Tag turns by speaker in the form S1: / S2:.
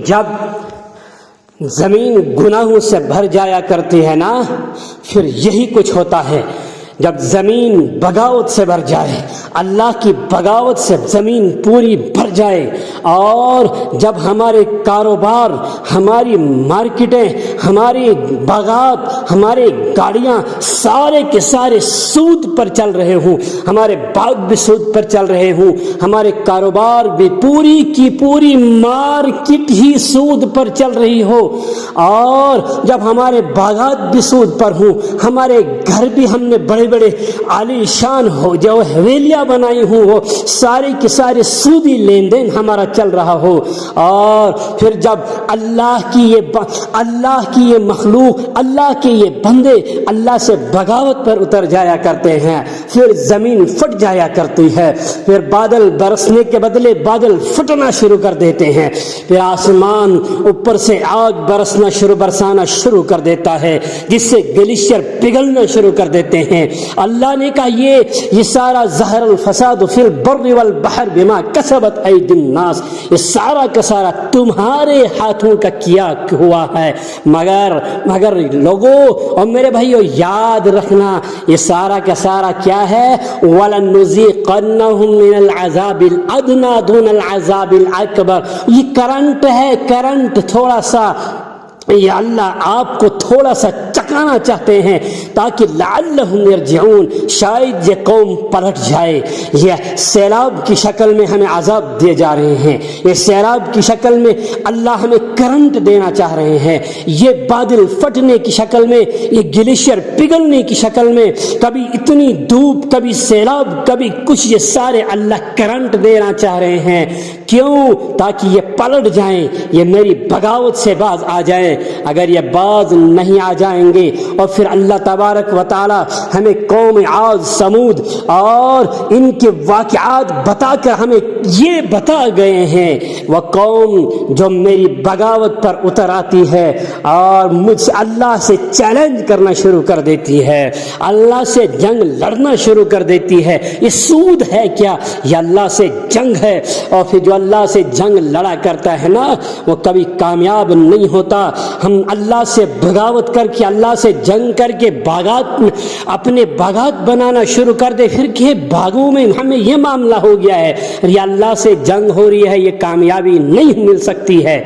S1: جب زمین گناہوں سے بھر جایا کرتی ہے نا، پھر یہی کچھ ہوتا ہے۔ جب زمین بغاوت سے بھر جائے، اللہ کی بغاوت سے زمین پوری بھر جائے، اور جب ہمارے کاروبار، ہماری مارکیٹیں، ہماری باغات، ہماری گاڑیاں سارے کے سارے سود پر چل رہے ہوں، ہمارے باغ بھی سود پر چل رہے ہوں، ہمارے کاروبار بھی پوری کی پوری مارکیٹ ہی سود پر چل رہی ہو، اور جب ہمارے باغات بھی سود پر ہوں، ہمارے گھر بھی ہم نے بڑے بڑے عالی شان ہو جو حویلیاں بنائی ہوں، وہ سارے کے سارے سودی لین دین ہمارا چل رہا ہو، اور پھر جب اللہ کی یہ مخلوق، اللہ کے یہ بندے اللہ سے بغاوت پر اتر جایا کرتے ہیں، پھر زمین پھٹ جایا کرتی ہے، پھر بادل برسنے کے بدلے بادل پھٹنا شروع کر دیتے ہیں، پھر آسمان اوپر سے آگ برسانا شروع کر دیتا ہے، جس سے گلیشیر پگھلنا شروع کر دیتے ہیں۔ اللہ نے کہا یہ سارا ظہر الفساد فی البر والبحر بما کسبت ایدی الناس، یہ سارا کا سارا تمہارے ہاتھوں کا کیا ہوا ہے، مگر لوگوں اور میرے بھائیوں یاد رکھنا، یہ سارا کا سارا کیا ہے؟ وَلَنُذِيقَنَّهُم مِّنَ الْعَذَابِ الْأَدْنَىٰ دُونَ الْعَذَابِ الْأَكْبَرِ۔ یہ کرنٹ تھوڑا سا، یہ اللہ آپ کو تھوڑا سا چکانا چاہتے ہیں تاکہ لعلہم یرجعون، شاید یہ قوم پلٹ جائے۔ یہ سیلاب کی شکل میں ہمیں عذاب دیے جا رہے ہیں، یہ سیلاب کی شکل میں اللہ ہمیں کرنٹ دینا چاہ رہے ہیں، یہ بادل پھٹنے کی شکل میں، یہ گلیشیر پگھلنے کی شکل میں، کبھی اتنی دھوپ، کبھی سیلاب، کبھی کچھ، یہ سارے اللہ کرنٹ دینا چاہ رہے ہیں۔ کیوں؟ تاکہ یہ پلٹ جائیں، یہ میری بغاوت سے باز آ جائیں۔ اگر یہ باز نہیں آ جائیں گے، اور پھر اللہ تبارک و تعالی ہمیں قوم عاد، سمود اور ان کے واقعات بتا کر ہمیں یہ بتا گئے ہیں، وہ قوم جو میری بغاوت پر اتر آتی ہے اور مجھ سے اللہ سے چیلنج کرنا شروع کر دیتی ہے، اللہ سے جنگ لڑنا شروع کر دیتی ہے، یہ سود ہے کیا؟ یہ اللہ سے جنگ ہے، اور پھر جو اللہ سے جنگ لڑا کرتا ہے نا، وہ کبھی کامیاب نہیں ہوتا۔ ہم اللہ سے بغاوت کر کے، اللہ سے جنگ کر کے اپنے باغات بنانا شروع کر دے، پھر کہ باغوں میں ہمیں یہ معاملہ ہو گیا ہے، یہ اللہ سے جنگ ہو رہی ہے، یہ کامیابی نہیں مل سکتی ہے۔